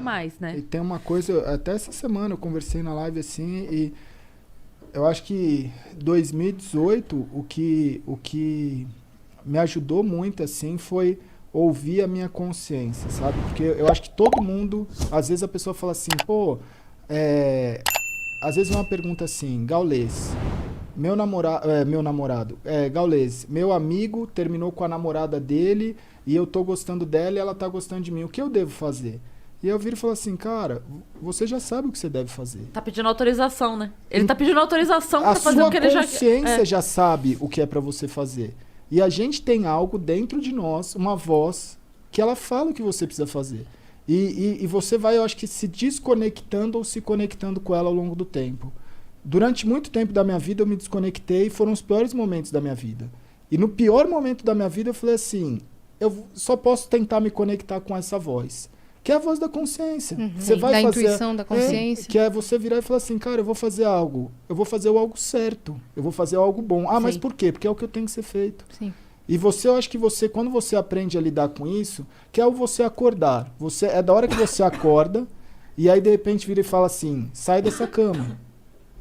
mais, né? E tem uma coisa, até essa semana eu conversei na live assim, e eu acho que 2018, o que me ajudou muito, assim, foi ouvir a minha consciência, sabe? Porque eu acho que todo mundo, às vezes a pessoa fala assim, pô, às vezes uma pergunta assim, Gaules, Gaules, meu amigo terminou com a namorada dele e eu tô gostando dela e ela tá gostando de mim, o que eu devo fazer? E eu viro e falo assim, cara, você já sabe o que você deve fazer. Tá pedindo autorização, né? Ele tá pedindo autorização pra fazer o que ele já... A sua consciência já sabe o que é pra você fazer. E a gente tem algo dentro de nós, uma voz, que ela fala o que você precisa fazer. E você vai, eu acho que, se desconectando ou se conectando com ela ao longo do tempo. Durante muito tempo da minha vida eu me desconectei e foram os piores momentos da minha vida. E no pior momento da minha vida eu falei assim, eu só posso tentar me conectar com essa voz. Que é a voz da consciência. Você vai da fazer, intuição, da consciência. que é você virar e falar assim, cara, eu vou fazer algo. Eu vou fazer o algo certo. Eu vou fazer algo bom. Ah, mas por quê? Porque é o que eu tenho que ser feito. Sim. E eu acho que quando você aprende a lidar com isso, que é o você acordar. É da hora que você acorda, e aí de repente vira e fala assim, sai dessa cama.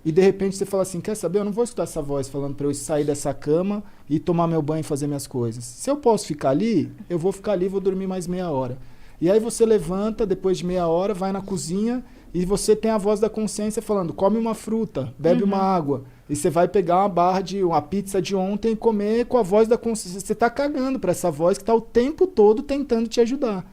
E de repente você fala assim, quer saber? Eu não vou escutar essa voz falando pra eu sair dessa cama e tomar meu banho e fazer minhas coisas. Se eu posso ficar ali, eu vou ficar ali e vou dormir mais meia hora. E aí você levanta, depois de meia hora, vai na cozinha e você tem a voz da consciência falando, come uma fruta, bebe uma água. E você vai pegar uma pizza de ontem e comer com a voz da consciência. Você tá cagando pra essa voz que tá o tempo todo tentando te ajudar.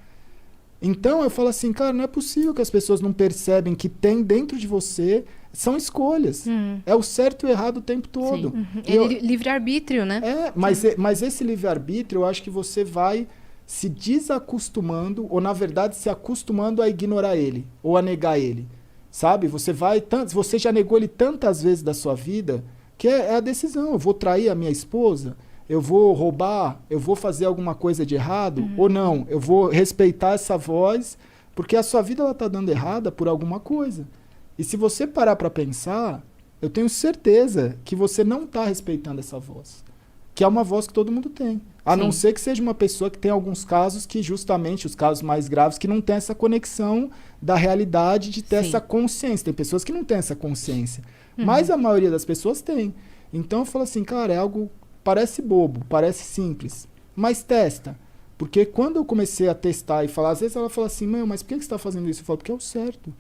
Então eu falo assim, cara, não é possível que as pessoas não percebem que tem dentro de você, são escolhas. É o certo e o errado o tempo todo. É livre-arbítrio, né? Mas esse livre-arbítrio, eu acho que você vai se desacostumando, ou na verdade se acostumando a ignorar ele, ou a negar ele, sabe? Você já negou ele tantas vezes da sua vida, que é a decisão, eu vou trair a minha esposa, eu vou roubar, eu vou fazer alguma coisa de errado, ou não, eu vou respeitar essa voz, porque a sua vida ela tá dando errada por alguma coisa. E se você parar para pensar, eu tenho certeza que você não tá respeitando essa voz, que é uma voz que todo mundo tem. A não ser que seja uma pessoa que tem alguns casos que justamente, os casos mais graves, que não tem essa conexão da realidade de ter essa consciência. Tem pessoas que não têm essa consciência. Mas a maioria das pessoas tem. Então eu falo assim, cara, é algo, parece bobo, parece simples, mas testa. Porque quando eu comecei a testar e falar, às vezes ela fala assim, mas por que você está fazendo isso? Eu falo, porque é o certo.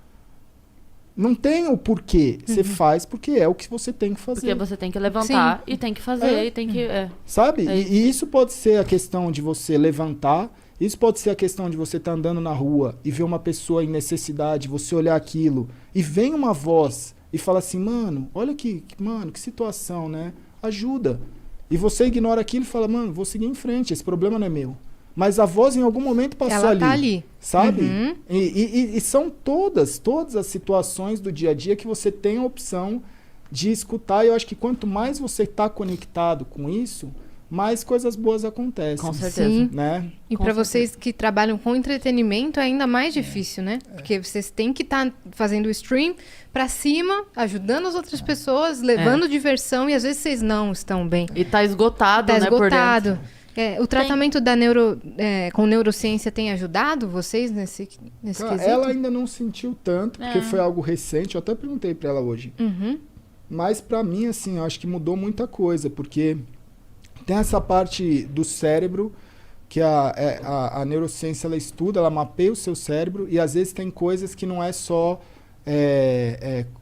Não tem o porquê. Você faz porque é o que você tem que fazer. Porque você tem que levantar e tem que fazer e tem que... Sabe? E isso pode ser a questão de você levantar, isso pode ser a questão de você estar andando na rua e ver uma pessoa em necessidade, você olhar aquilo e vem uma voz e fala assim, mano, olha que situação, né? Ajuda. E você ignora aquilo e fala, mano, vou seguir em frente, esse problema não é meu. Mas a voz em algum momento passou ali. Ela tá ali. Sabe? E são todas as situações do dia a dia que você tem a opção de escutar. E eu acho que quanto mais você está conectado com isso, mais coisas boas acontecem. Com certeza. Sim. Né? E para vocês que trabalham com entretenimento é ainda mais difícil, né? Porque vocês têm que estar fazendo o stream para cima, ajudando as outras pessoas, levando diversão e às vezes vocês não estão bem. E tá esgotado, né? Esgotado. Por dentro. O tratamento com neurociência tem ajudado vocês nesse quesito? Ela ainda não sentiu tanto, porque foi algo recente. Eu até perguntei para ela hoje. Mas para mim, assim, eu acho que mudou muita coisa, porque tem essa parte do cérebro que a neurociência ela estuda, ela mapeia o seu cérebro e às vezes tem coisas que não é só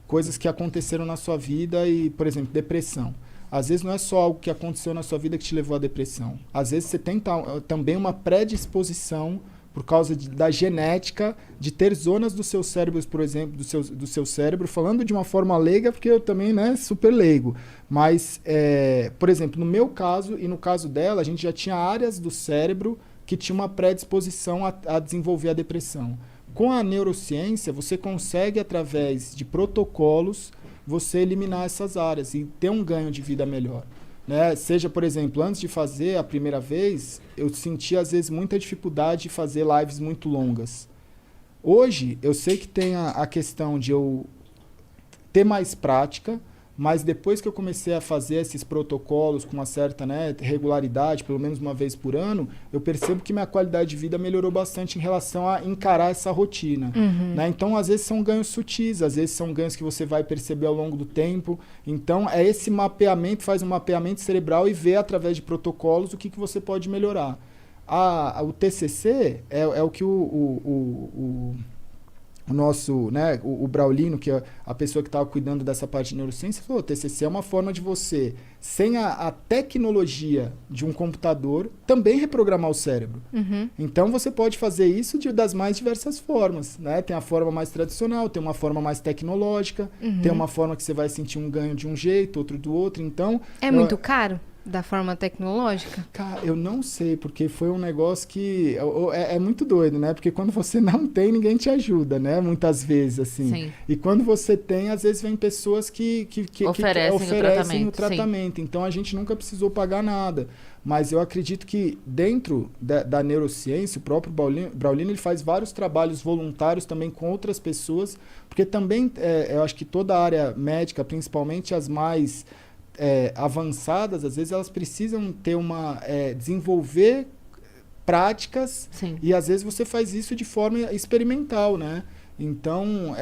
coisas que aconteceram na sua vida e, por exemplo, depressão. Às vezes não é só algo que aconteceu na sua vida que te levou à depressão. Às vezes você tem também uma predisposição por causa da genética de ter zonas do seu cérebro, por exemplo, do seu cérebro, falando de uma forma leiga, porque eu também, né, super leigo. Mas, por exemplo, no meu caso e no caso dela, a gente já tinha áreas do cérebro que tinha uma predisposição a desenvolver a depressão. Com a neurociência, você consegue, através de protocolos, você eliminar essas áreas e ter um ganho de vida melhor. Né? Seja, por exemplo, antes de fazer a primeira vez, eu sentia às vezes muita dificuldade de fazer lives muito longas. Hoje, eu sei que tem a questão de eu ter mais prática, Mas depois que eu comecei a fazer esses protocolos com uma certa, né, regularidade, pelo menos uma vez por ano, eu percebo que minha qualidade de vida melhorou bastante em relação a encarar essa rotina. Né? Então, às vezes são ganhos sutis, às vezes são ganhos que você vai perceber ao longo do tempo. Então, é esse mapeamento, faz um mapeamento cerebral e vê através de protocolos o que você pode melhorar. O TCC é o que o nosso, né, o Braulino, que é a pessoa que estava cuidando dessa parte de neurociência, falou: o TCC é uma forma de você, sem a tecnologia de um computador, também reprogramar o cérebro. Então você pode fazer isso das mais diversas formas, né? Tem a forma mais tradicional, tem uma forma mais tecnológica, tem uma forma que você vai sentir um ganho de um jeito, outro do outro. Então é muito caro? Da forma tecnológica? Cara, eu não sei, porque foi um negócio que é muito doido, né? Porque quando você não tem, ninguém te ajuda, né? Muitas vezes, assim. Sim. E quando você tem, às vezes vem pessoas que oferecem o tratamento. Sim. Então, a gente nunca precisou pagar nada. Mas eu acredito que dentro da neurociência, o próprio Braulino ele faz vários trabalhos voluntários também com outras pessoas, porque também, eu acho que toda a área médica, principalmente as mais avançadas, às vezes elas precisam ter desenvolver práticas. Sim. E às vezes você faz isso de forma experimental, né? Então,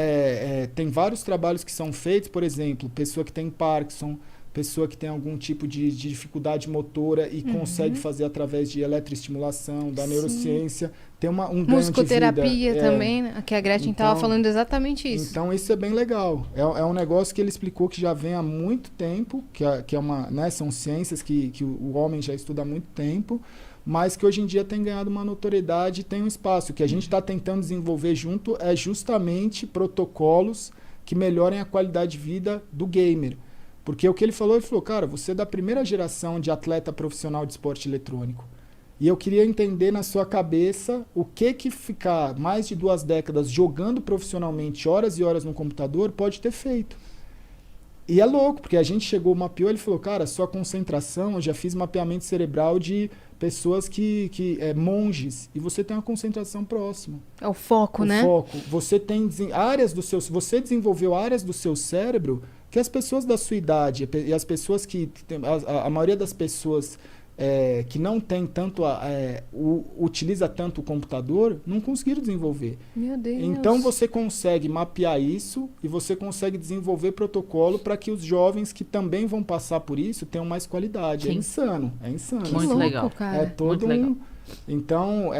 tem vários trabalhos que são feitos, por exemplo, pessoa que tem Parkinson, pessoa que tem algum tipo de dificuldade motora e consegue fazer através de eletroestimulação, da neurociência, tem um ganho de vida. Musicoterapia também, né? Que a Gretchen estava falando exatamente isso. Então, isso é bem legal. É um negócio que ele explicou que já vem há muito tempo, que é uma, né, são ciências que o homem já estuda há muito tempo, mas que hoje em dia tem ganhado uma notoriedade e tem um espaço. O que a gente está tentando desenvolver junto é justamente protocolos que melhorem a qualidade de vida do gamer. Porque o que ele falou, cara, você é da primeira geração de atleta profissional de esporte eletrônico. E eu queria entender na sua cabeça o que ficar mais de 2 décadas jogando profissionalmente horas e horas no computador pode ter feito. E é louco, porque a gente chegou, mapeou, ele falou: cara, sua concentração, eu já fiz mapeamento cerebral de pessoas monges, e você tem uma concentração próxima. É o foco, né? O foco. Você tem você desenvolveu áreas do seu cérebro que as pessoas da sua idade e as pessoas a maioria das pessoas que não tem tanto utiliza tanto o computador não conseguiram desenvolver. Meu Deus. Então você consegue mapear isso e você consegue desenvolver protocolo para que os jovens que também vão passar por isso tenham mais qualidade. Sim. É insano. Que muito louco, legal. Cara. É todo muito legal. Então,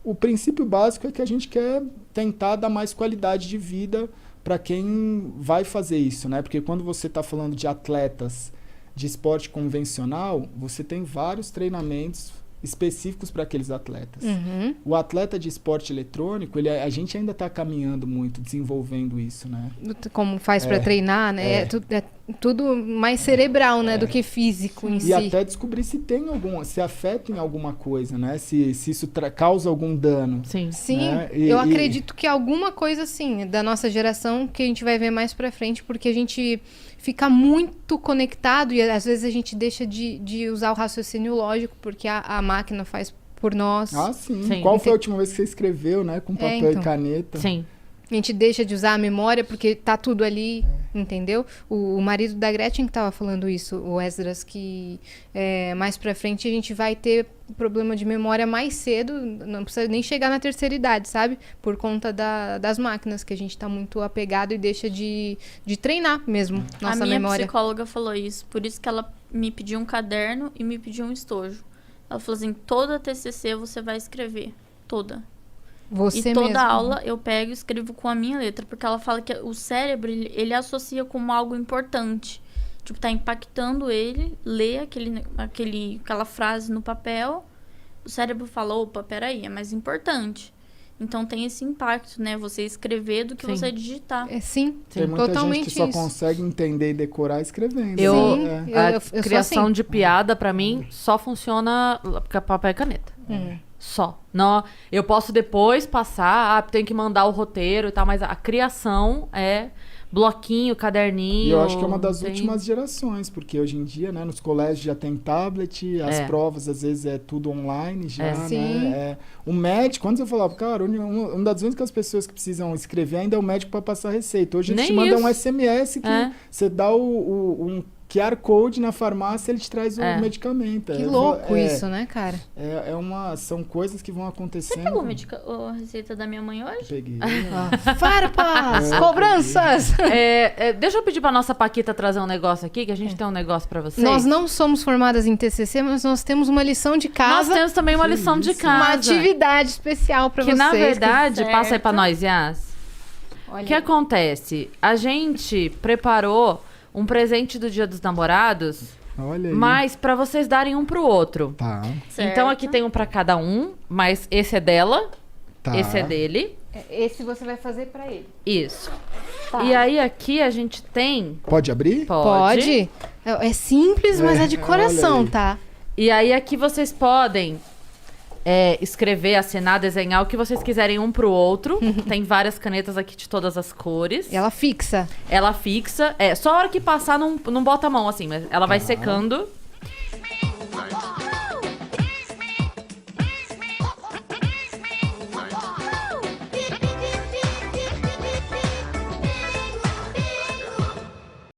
o princípio básico é que a gente quer tentar dar mais qualidade de vida para quem vai fazer isso, né? Porque quando você está falando de atletas de esporte convencional, você tem vários treinamentos específicos para aqueles atletas. O atleta de esporte eletrônico, a gente ainda está caminhando muito, desenvolvendo isso, né? Como faz para treinar, né? É tudo mais cerebral, né? Do que físico em si. E até descobrir se se afeta em alguma coisa, né? Se isso causa algum dano. Sim. Sim, né? eu acredito que alguma coisa assim, da nossa geração, que a gente vai ver mais pra frente, porque a gente fica muito conectado e às vezes a gente deixa de usar o raciocínio lógico, porque a máquina faz por nós. Ah, sim. Sim. Qual foi a última vez que você escreveu, né? Com papel e caneta? Sim. A gente deixa de usar a memória porque tá tudo ali, entendeu? O marido da Gretchen que tava falando isso, o Esdras, que mais pra frente a gente vai ter problema de memória mais cedo, não precisa nem chegar na terceira idade, sabe? Por conta das máquinas, que a gente tá muito apegado e deixa de treinar mesmo nossa a minha memória. psicóloga falou isso, por isso que ela me pediu um caderno e me pediu um estojo. Ela falou assim, toda TCC você vai escrever, toda. Você e toda mesmo. aula eu pego e escrevo com a minha letra, porque ela fala que o cérebro, ele associa como algo importante. Tipo, tá impactando ele, lê aquela frase no papel, o cérebro fala, opa, peraí, é mais importante. Então tem esse impacto, né? Você escrever do que você digitar. Sim, Tem muita totalmente gente que só isso. consegue entender e decorar escrevendo. Sim, né? eu Criação sou assim. de piada, pra mim, só funciona com papel e caneta. Só. Não, eu posso depois passar, tem que mandar o roteiro e tal, mas a criação é bloquinho, caderninho. E eu acho que é uma das tem- últimas gerações, porque hoje em dia, né, nos colégios já tem tablet, as provas às vezes é tudo online já, Sim. né? O médico, antes eu falava, cara, uma das únicas pessoas que precisam escrever ainda é o médico para passar receita. Hoje eles Nem te mandam um isso. SMS que você dá um QR Code na farmácia, ele te traz o medicamento. Que louco isso, né, cara? São coisas que vão Você acontecendo. pegou a receita da minha mãe hoje? Peguei. Farpas! Cobranças! Deixa eu pedir pra nossa Paquita trazer um negócio aqui, que a gente tem um negócio pra vocês. Nós não somos formadas em TCC, mas nós temos uma lição de Nós casa, temos também uma lição de isso? casa. uma atividade especial pra que vocês. na verdade, certo. passa aí pra nós, Yas. O Olha, que acontece? A gente preparou um presente do Dia dos Namorados, Olha aí. mas pra vocês darem um pro outro. Tá, Certo. Então aqui tem um pra cada um, mas esse é dela, tá. esse é dele. esse você vai fazer pra ele. Isso. E aí aqui a gente tem... Pode abrir? Pode? É simples, mas é de coração, olha aí. tá? E aí aqui vocês podem escrever, assinar, desenhar o que vocês quiserem um pro outro. Tem várias canetas aqui de todas as cores. Ela fixa. Ela fixa. Só a hora que passar não bota a mão assim, mas ela vai secando.